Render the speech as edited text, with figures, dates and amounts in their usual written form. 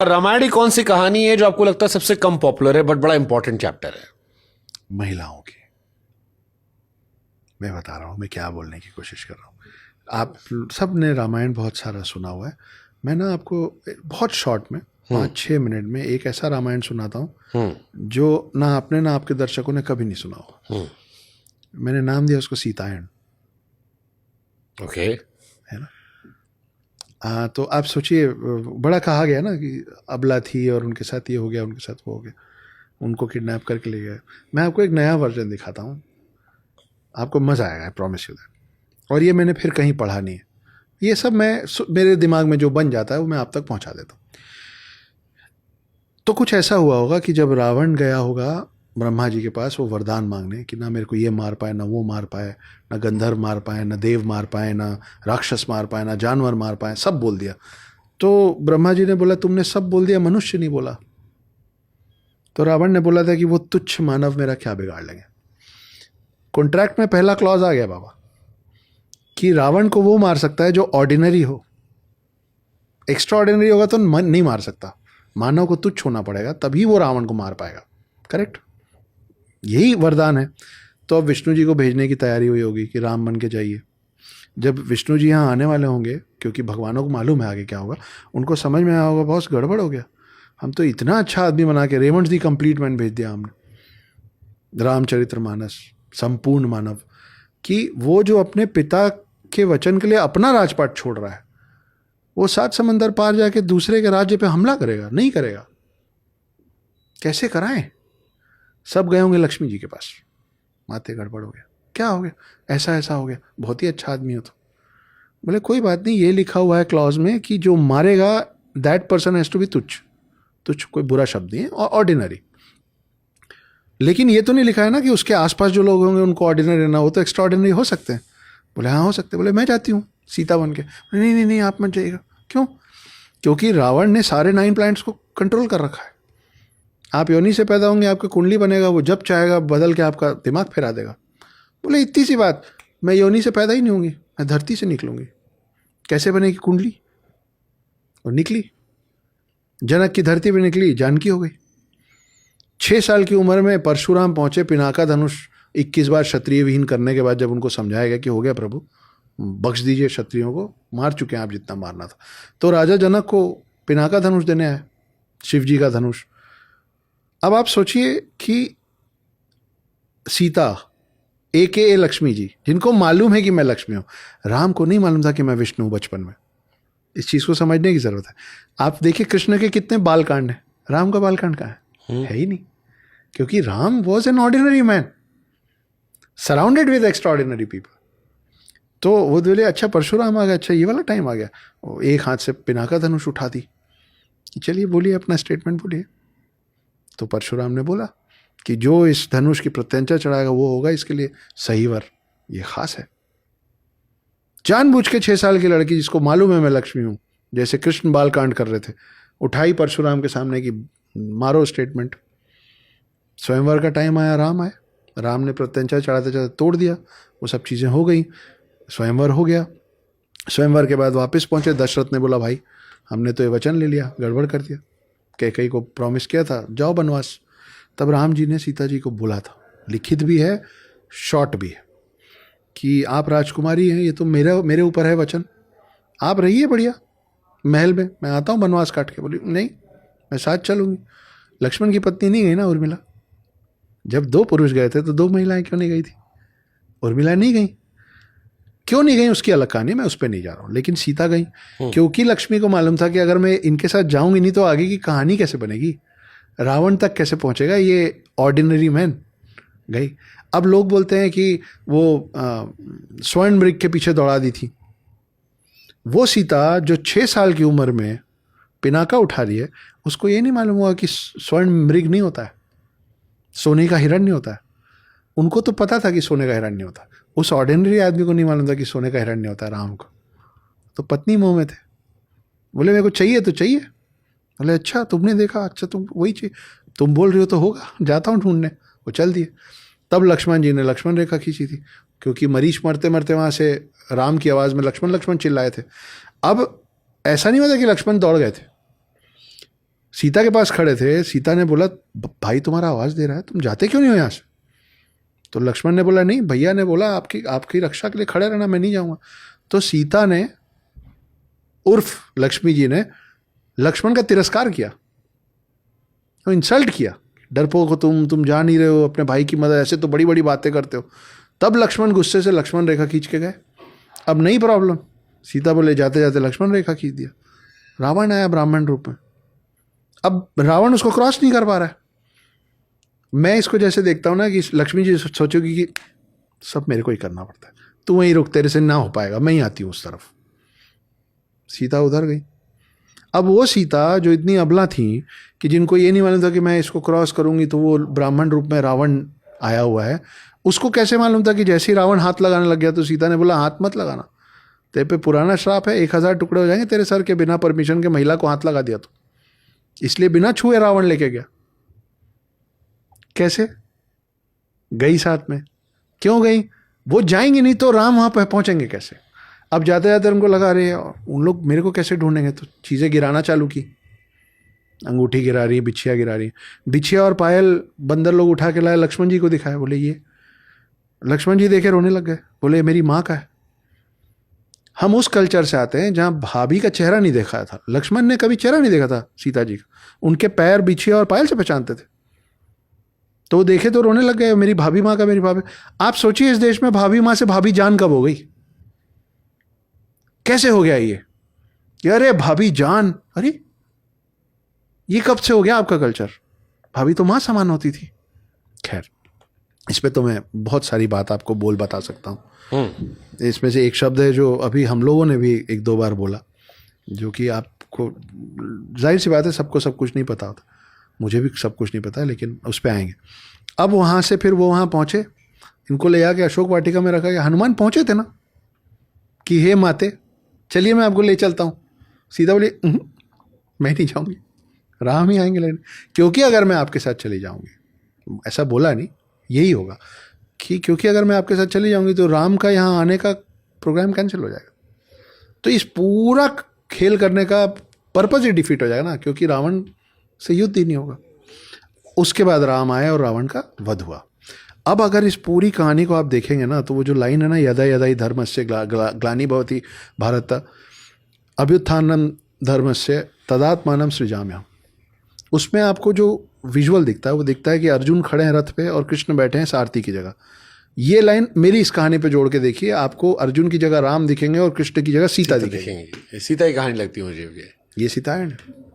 रामायण की कौन सी कहानी है जो आपको लगता है सबसे कम पॉपुलर है बट बड़ा इंपॉर्टेंट चैप्टर है? महिलाओं की। मैं बता रहा हूँ मैं क्या बोलने की कोशिश कर रहा हूँ। आप सब ने रामायण बहुत सारा सुना हुआ है। मैं ना आपको बहुत शॉर्ट में 5-6 मिनट में एक ऐसा रामायण सुनाता हूँ जो ना आपने ना आपके दर्शकों ने कभी नहीं सुना होगा। मैंने नाम दिया उसको सीतायन। ओके। है ना। तो आप सोचिए, बड़ा कहा गया ना कि अबला थी और उनके साथ ये हो गया, उनके साथ वो हो गया, उनको किडनैप करके ले गए। मैं आपको एक नया वर्जन दिखाता हूँ, आपको मज़ा आएगा, आई प्रॉमिस यू दैट। और ये मैंने फिर कहीं पढ़ा नहीं है, ये सब मेरे दिमाग में जो बन जाता है वो मैं आप तक पहुँचा देता हूँ। तो कुछ ऐसा हुआ होगा कि जब रावण गया होगा ब्रह्मा जी के पास वो वरदान मांगने कि ना मेरे को ये मार पाए, ना वो मार पाए, ना गंधर्व मार पाए, ना देव मार पाए, ना राक्षस मार पाए, ना जानवर मार पाए, सब बोल दिया। तो ब्रह्मा जी ने बोला तुमने सब बोल दिया, मनुष्य नहीं बोला। तो रावण ने बोला था कि वो तुच्छ मानव मेरा क्या बिगाड़ लेंगे। कॉन्ट्रैक्ट में पहला क्लॉज आ गया बाबा कि रावण को वो मार सकता है जो ऑर्डिनरी हो, एक्स्ट्रा ऑर्डिनरी होगा तो नहीं मार सकता। मानव को तुच्छ होना पड़ेगा तभी वो रावण को मार पाएगा। करेक्ट, यही वरदान है। तो अब विष्णु जी को भेजने की तैयारी हुई होगी कि राम बन के जाइए। जब विष्णु जी यहाँ आने वाले होंगे, क्योंकि भगवानों को मालूम है आगे क्या होगा, उनको समझ में आया होगा बहुत गड़बड़ हो गया, हम तो इतना अच्छा आदमी बना के रेमंड दी कंप्लीट मैन भेज दिया हमने, रामचरितमानस संपूर्ण मानव, कि वो जो अपने पिता के वचन के लिए अपना राजपाट छोड़ रहा है, वो 7 समंदर पार जाके दूसरे के राज्य पे हमला करेगा? नहीं करेगा। कैसे कराएं? सब गए होंगे लक्ष्मी जी के पास, माते गड़बड़ हो गया, क्या हो गया, ऐसा ऐसा हो गया, बहुत ही अच्छा आदमी हो तो। बोले कोई बात नहीं, ये लिखा हुआ है क्लॉज में कि जो मारेगा that person has to be तुच्छ। तुच्छ कोई बुरा शब्द नहीं है, ऑर्डिनरी। लेकिन ये तो नहीं लिखा है ना कि उसके आसपास जो लोग होंगे उनको ऑर्डिनरी ना हो, तो एक्स्ट्रा ऑर्डिनरी हो सकते हैं। बोले हाँ हो सकते। बोले मैं जाती हूँ सीता बन के। नहीं नहीं नहीं आप मत जाइएगा। क्यों? क्योंकि रावण ने सारे 9 प्लैनेट्स को कंट्रोल कर रखा है। आप योनि से पैदा होंगे, आपका कुंडली बनेगा, वो जब चाहेगा बदल के आपका दिमाग फिरा देगा। बोले इतनी सी बात, मैं योनि से पैदा ही नहीं होंगी, मैं धरती से निकलूंगी। कैसे बनेगी कुंडली? और निकली, जनक की धरती पे निकली, जानकी हो गई। 6 साल की उम्र में परशुराम पहुंचे, पिनाका धनुष 21 बार क्षत्रिय विहीन करने के बाद जब उनको समझाया गया कि हो गया प्रभु, बख्श दीजिए, क्षत्रियों को मार चुके हैं आप जितना मारना था, तो राजा जनक को पिनाका धनुष देने आए, शिव जी का धनुष। अब आप सोचिए कि सीता ए लक्ष्मी जी, जिनको मालूम है कि मैं लक्ष्मी हूं, राम को नहीं मालूम था कि मैं विष्णु हूं बचपन में। इस चीज को समझने की जरूरत है। आप देखिए कृष्ण के कितने बालकांड हैं, राम का बालकांड कहाँ है ही नहीं। क्योंकि Ram was an ordinary man surrounded with extraordinary people. तो वो बोले अच्छा परशुराम आ गया, अच्छा ये वाला टाइम आ गया। वो एक हाथ से पिनाका धनुष उठा दी कि चलिए बोलिए अपना स्टेटमेंट बोलिए। तो परशुराम ने बोला कि जो इस धनुष की प्रत्यंचा चढ़ाएगा वो होगा इसके लिए सही वर, ये खास है। जानबूझ के 6 साल की लड़की जिसको मालूम है मैं लक्ष्मी हूं, जैसे कृष्ण बाल कांड कर रहे थे, उठाई परशुराम के सामने की मारो स्टेटमेंट। स्वयंवर का टाइम आया, राम आए, राम ने प्रत्यंचा चढ़ाते चढ़ाते तोड़ दिया, वो सब चीज़ें हो गई, स्वयंवर हो गया। स्वयंवर के बाद वापस पहुंचे, दशरथ ने बोला भाई हमने तो ये वचन ले लिया, गड़बड़ कर दिया, कैकेयी को प्रॉमिस किया था जाओ बनवास। तब राम जी ने सीता जी को बोला था, लिखित भी है शॉर्ट भी है, कि आप राजकुमारी हैं, ये तो मेरे ऊपर है वचन, आप रहिए बढ़िया महल में, मैं आता हूँ बनवास काट के। बोली नहीं मैं साथ चलूँगी। लक्ष्मण की पत्नी नहीं गई ना उर्मिला, जब 2 पुरुष गए थे तो 2 महिलाएं क्यों नहीं गई थी? उर्मिला नहीं गई, क्यों नहीं गई उसकी अलग कहानी, मैं उस पर नहीं जा रहा हूँ। लेकिन सीता गई क्योंकि लक्ष्मी को मालूम था कि अगर मैं इनके साथ जाऊंगी नहीं तो आगे की कहानी कैसे बनेगी, रावण तक कैसे पहुंचेगा ये ऑर्डिनरी मैन। गई। अब लोग बोलते हैं कि वो स्वर्ण मृग के पीछे दौड़ा दी थी। वो सीता जो 6 साल की उम्र में पिनाका उठा रही है, उसको ये नहीं मालूम हुआ कि स्वर्ण मृग नहीं होता है, सोने का हिरण नहीं होता है। उनको तो पता था कि सोने का हिरण नहीं होता, उस ऑर्डिनरी आदमी को नहीं मालूम था कि सोने का हिरण नहीं होता है राम को। तो पत्नी मोह में थे, बोले मेरे को चाहिए तो चाहिए। बोले अच्छा तुमने देखा, अच्छा तुम वही चाहिए, तुम बोल रही हो तो होगा, जाता हूँ ढूंढने। वो चल दिए। तब लक्ष्मण जी ने लक्ष्मण रेखा खींची थी, क्योंकि मरीच मरते मरते वहाँ से राम की आवाज़ में लक्ष्मण लक्ष्मण चिल्लाए थे। अब ऐसा नहीं होता कि लक्ष्मण दौड़ गए थे, सीता के पास खड़े थे। सीता ने बोला भाई तुम्हारा आवाज़ दे रहा है, तुम जाते क्यों नहीं हो यहाँ से? तो लक्ष्मण ने बोला नहीं, भैया ने बोला आपकी आपकी रक्षा के लिए खड़े रहना, मैं नहीं जाऊँगा। तो सीता ने उर्फ लक्ष्मी जी ने लक्ष्मण का तिरस्कार किया, तो इंसल्ट किया, डरपोक हो तुम जा नहीं रहे हो अपने भाई की मदद, ऐसे तो बड़ी बड़ी बातें करते हो। तब लक्ष्मण गुस्से से लक्ष्मण रेखा खींच के गए। अब नई प्रॉब्लम, सीता बोले जाते जाते लक्ष्मण रेखा खींच दिया। रावण आया ब्राह्मण रूप में, अब रावण उसको क्रॉस नहीं कर पा रहा है। मैं इसको जैसे देखता हूँ ना कि लक्ष्मी जी सोचोगी कि सब मेरे को ही करना पड़ता है, तू वहीं रुक, तेरे से ना हो पाएगा, मैं ही आती हूँ उस तरफ। सीता उधर गई। अब वो सीता जो इतनी अबला थी कि जिनको ये नहीं मालूम था कि मैं इसको क्रॉस करूंगी तो वो ब्राह्मण रूप में रावण आया हुआ है, उसको कैसे मालूम था कि जैसे ही रावण हाथ लगाने लग गया तो सीता ने बोला हाथ मत लगाना, तेरे पे पुराना श्राप है, 1000 टुकड़े हो जाएंगे तेरे सर के, बिना परमिशन के महिला को हाथ लगा दिया तो। इसलिए बिना छुए रावण लेके गया। कैसे गई साथ में? क्यों गई? वो जाएंगे नहीं तो राम वहां पर पहुंचेंगे कैसे? अब जाते जाते उनको लगा रहे उन लोग मेरे को कैसे ढूंढेंगे, तो चीज़ें गिराना चालू की। अंगूठी गिरा रही, बिछिया गिरा रही। बिछिया और पायल बंदर लोग उठा के लाए, लक्ष्मण जी को दिखाया, बोले ये। लक्ष्मण जी देखे रोने लग गए, बोले मेरी माँ का है। हम उस कल्चर से आते हैं जहाँ भाभी का चेहरा नहीं देखा था। लक्ष्मण ने कभी चेहरा नहीं देखा था सीता जी का, उनके पैर बिछिया और पायल से पहचानते थे। तो वो देखे तो रोने लग गए, मेरी भाभी माँ का, मेरी भाभी। आप सोचिए इस देश में भाभी माँ से भाभी जान कब हो गई? कैसे हो गया ये? अरे भाभी जान, अरे ये कब से हो गया आपका कल्चर? भाभी तो मां समान होती थी। खैर, इस पे तो मैं बहुत सारी बात आपको बता सकता हूँ। इसमें से एक शब्द है जो अभी हम लोगों ने भी 1-2 बार बोला, जो कि आपको जाहिर सी बात है सबको सब कुछ नहीं पता होता, मुझे भी सब कुछ नहीं पता है, लेकिन उस पर आएंगे। अब वहाँ से फिर वो वहाँ पहुँचे, इनको ले आके अशोक वाटिका में रखा गया। हनुमान पहुँचे थे ना कि हे माते चलिए मैं आपको ले चलता हूँ। सीता बोली मैं नहीं जाऊँगी, राम ही आएंगे लेने, क्योंकि अगर मैं आपके साथ चली जाऊँगी, ऐसा बोला नहीं, यही होगा कि क्योंकि अगर मैं आपके साथ चली जाऊँगी तो राम का यहाँ आने का प्रोग्राम कैंसिल हो जाएगा। तो इस पूरा खेल करने का पर्पज़ ही डिफीट हो जाएगा ना, क्योंकि रावण से युद्ध ही नहीं होगा। उसके बाद राम आए और रावण का वध हुआ। अब अगर इस पूरी कहानी को आप देखेंगे ना, तो वो जो लाइन है ना, यदा यदा ही धर्मस्य ग्लानि भवति भारत अभ्युत्थानम धर्मस्य तदात्मानं सृजाम्यहम्, उसमें आपको जो विजुअल दिखता है वो दिखता है कि अर्जुन खड़े हैं रथ पे और कृष्ण बैठे हैं सारथी की जगह। ये लाइन मेरी इस कहानी पे जोड़ के देखिए, आपको अर्जुन की जगह राम दिखेंगे और कृष्ण की जगह सीता दिखेंगी। सीता की कहानी लगती है मुझे। ये सीता है ना।